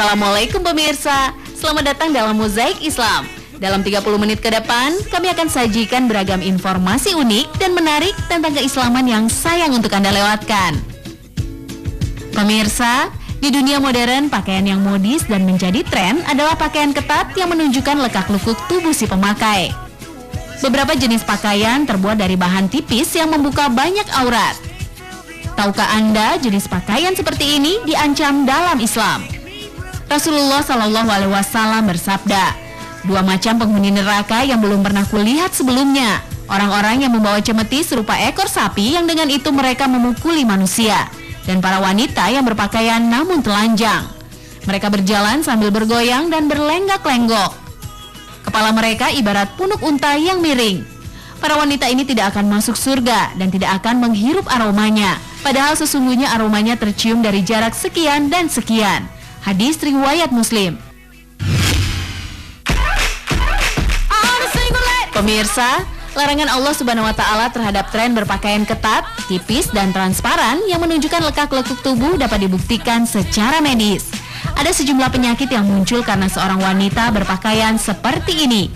Assalamualaikum pemirsa, selamat datang dalam Mozaik Islam. Dalam 30 menit ke depan, kami akan sajikan beragam informasi unik dan menarik tentang keislaman yang sayang untuk Anda lewatkan. Pemirsa, di dunia modern, pakaian yang modis dan menjadi tren adalah pakaian ketat yang menunjukkan lekak-lekuk tubuh si pemakai. Beberapa jenis pakaian terbuat dari bahan tipis yang membuka banyak aurat. Tahukah Anda jenis pakaian seperti ini diancam dalam Islam? Rasulullah SAW bersabda, "Dua macam penghuni neraka yang belum pernah kulihat sebelumnya. Orang-orang yang membawa cemeti serupa ekor sapi yang dengan itu mereka memukuli manusia. Dan para wanita yang berpakaian namun telanjang. Mereka berjalan sambil bergoyang dan berlenggak-lenggok. Kepala mereka ibarat punuk unta yang miring. Para wanita ini tidak akan masuk surga dan tidak akan menghirup aromanya. Padahal sesungguhnya aromanya tercium dari jarak sekian dan sekian." Hadis riwayat Muslim. Pemirsa, larangan Allah Subhanahu wa Ta'ala terhadap tren berpakaian ketat, tipis, dan transparan yang menunjukkan lekak-lekuk tubuh dapat dibuktikan secara medis. Ada sejumlah penyakit yang muncul karena seorang wanita berpakaian seperti ini.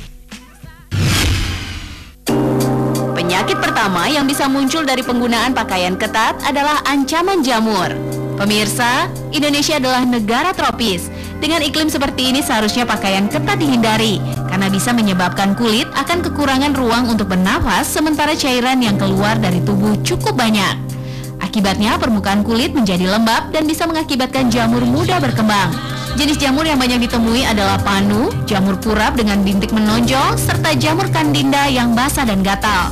Penyakit pertama yang bisa muncul dari penggunaan pakaian ketat adalah ancaman jamur. Pemirsa, Indonesia adalah negara tropis. Dengan iklim seperti ini seharusnya pakaian ketat dihindari karena bisa menyebabkan kulit akan kekurangan ruang untuk bernafas sementara cairan yang keluar dari tubuh cukup banyak. Akibatnya permukaan kulit menjadi lembab dan bisa mengakibatkan jamur mudah berkembang. Jenis jamur yang banyak ditemui adalah panu, jamur kurap dengan bintik menonjol, serta jamur kandinda yang basah dan gatal.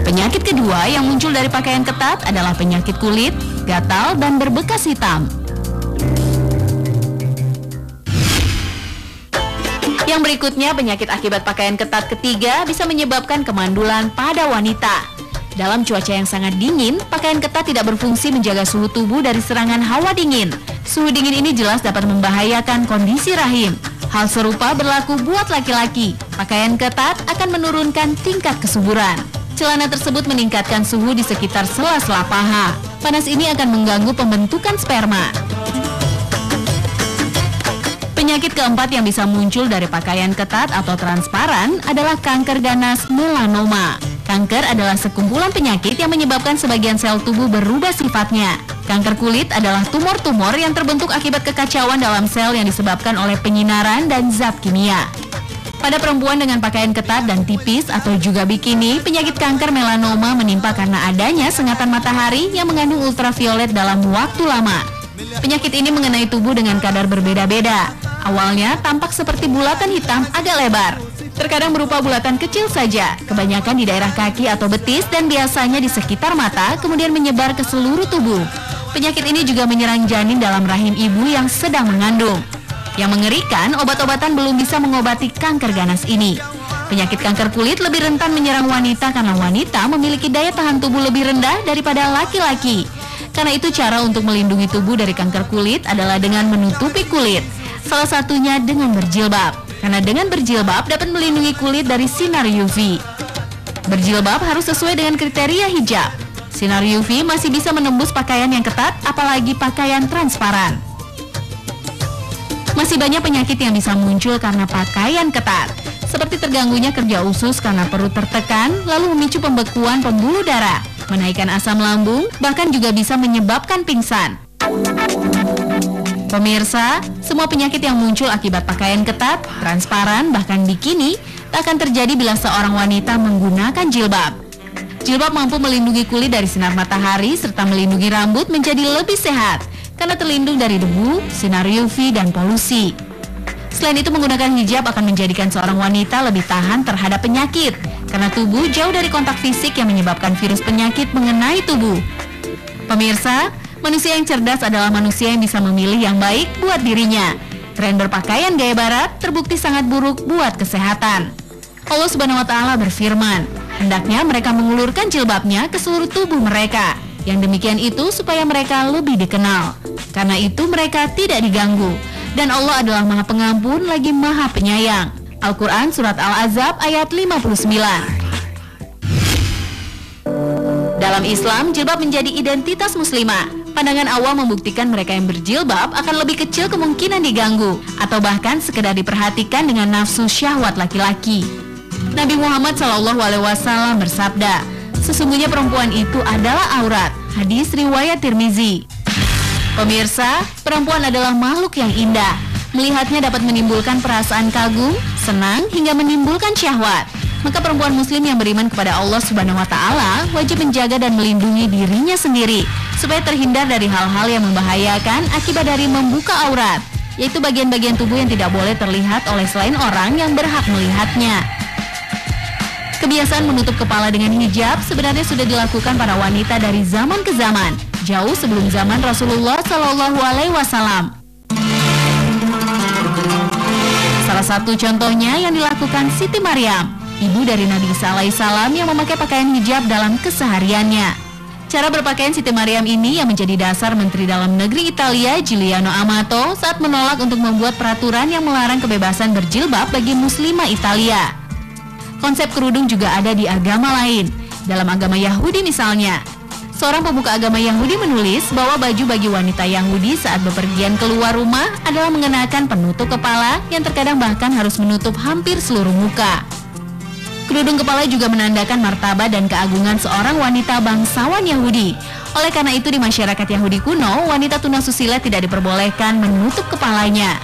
Penyakit kedua yang muncul dari pakaian ketat adalah penyakit kulit, gatal, dan berbekas hitam. Yang berikutnya, penyakit akibat pakaian ketat ketiga bisa menyebabkan kemandulan pada wanita. Dalam cuaca yang sangat dingin, pakaian ketat tidak berfungsi menjaga suhu tubuh dari serangan hawa dingin. Suhu dingin ini jelas dapat membahayakan kondisi rahim. Hal serupa berlaku buat laki-laki. Pakaian ketat akan menurunkan tingkat kesuburan. Celana tersebut meningkatkan suhu di sekitar sela-sela paha. Panas ini akan mengganggu pembentukan sperma. Penyakit keempat yang bisa muncul dari pakaian ketat atau transparan adalah kanker ganas melanoma. Kanker adalah sekumpulan penyakit yang menyebabkan sebagian sel tubuh berubah sifatnya. Kanker kulit adalah tumor-tumor yang terbentuk akibat kekacauan dalam sel yang disebabkan oleh penyinaran dan zat kimia. Pada perempuan dengan pakaian ketat dan tipis atau juga bikini, penyakit kanker melanoma menimpa karena adanya sengatan matahari yang mengandung ultraviolet dalam waktu lama. Penyakit ini mengenai tubuh dengan kadar berbeda-beda. Awalnya tampak seperti bulatan hitam agak lebar. Terkadang berupa bulatan kecil saja, kebanyakan di daerah kaki atau betis dan biasanya di sekitar mata, kemudian menyebar ke seluruh tubuh. Penyakit ini juga menyerang janin dalam rahim ibu yang sedang mengandung. Yang mengerikan, obat-obatan belum bisa mengobati kanker ganas ini. Penyakit kanker kulit lebih rentan menyerang wanita karena wanita memiliki daya tahan tubuh lebih rendah daripada laki-laki. Karena itu cara untuk melindungi tubuh dari kanker kulit adalah dengan menutupi kulit. Salah satunya dengan berjilbab. Karena dengan berjilbab dapat melindungi kulit dari sinar UV. Berjilbab harus sesuai dengan kriteria hijab. Sinar UV masih bisa menembus pakaian yang ketat, apalagi pakaian transparan. Masih banyak penyakit yang bisa muncul karena pakaian ketat, seperti terganggunya kerja usus karena perut tertekan, lalu memicu pembekuan pembuluh darah, menaikkan asam lambung, bahkan juga bisa menyebabkan pingsan. Pemirsa, semua penyakit yang muncul akibat pakaian ketat, transparan, bahkan bikini, tak akan terjadi bila seorang wanita menggunakan jilbab. Jilbab mampu melindungi kulit dari sinar matahari serta melindungi rambut menjadi lebih sehat, karena terlindung dari debu, sinar UV, dan polusi. Selain itu, menggunakan hijab akan menjadikan seorang wanita lebih tahan terhadap penyakit, karena tubuh jauh dari kontak fisik yang menyebabkan virus penyakit mengenai tubuh. Pemirsa, manusia yang cerdas adalah manusia yang bisa memilih yang baik buat dirinya. Tren berpakaian gaya barat terbukti sangat buruk buat kesehatan. Allah Subhanahu wa Ta'ala berfirman, hendaknya mereka mengulurkan jilbabnya ke seluruh tubuh mereka. Yang demikian itu supaya mereka lebih dikenal. Karena itu mereka tidak diganggu. Dan Allah adalah Maha Pengampun lagi Maha Penyayang. Al-Quran Surat Al-Ahzab ayat 59. Dalam Islam, jilbab menjadi identitas muslimah. Pandangan awam membuktikan mereka yang berjilbab akan lebih kecil kemungkinan diganggu atau bahkan sekedar diperhatikan dengan nafsu syahwat laki-laki. Nabi Muhammad SAW bersabda, "Sesungguhnya perempuan itu adalah aurat." Hadis riwayat Tirmizi. Pemirsa, perempuan adalah makhluk yang indah. Melihatnya dapat menimbulkan perasaan kagum, senang, hingga menimbulkan syahwat. Maka perempuan muslim yang beriman kepada Allah Subhanahu wa Ta'ala wajib menjaga dan melindungi dirinya sendiri supaya terhindar dari hal-hal yang membahayakan akibat dari membuka aurat, yaitu bagian-bagian tubuh yang tidak boleh terlihat oleh selain orang yang berhak melihatnya. Kebiasaan menutup kepala dengan hijab sebenarnya sudah dilakukan para wanita dari zaman ke zaman, jauh sebelum zaman Rasulullah SAW. Salah satu contohnya yang dilakukan Siti Maryam, ibu dari Nabi Isa alaihissalam yang memakai pakaian hijab dalam kesehariannya. Cara berpakaian Siti Maryam ini yang menjadi dasar Menteri Dalam Negeri Italia Giuliano Amato saat menolak untuk membuat peraturan yang melarang kebebasan berjilbab bagi muslimah Italia. Konsep kerudung juga ada di agama lain. Dalam agama Yahudi misalnya, seorang pemuka agama Yahudi menulis bahwa baju bagi wanita Yahudi saat bepergian keluar rumah adalah mengenakan penutup kepala yang terkadang bahkan harus menutup hampir seluruh muka. Kerudung kepala juga menandakan martabat dan keagungan seorang wanita bangsawan Yahudi. Oleh karena itu di masyarakat Yahudi kuno, wanita tunasusila tidak diperbolehkan menutup kepalanya.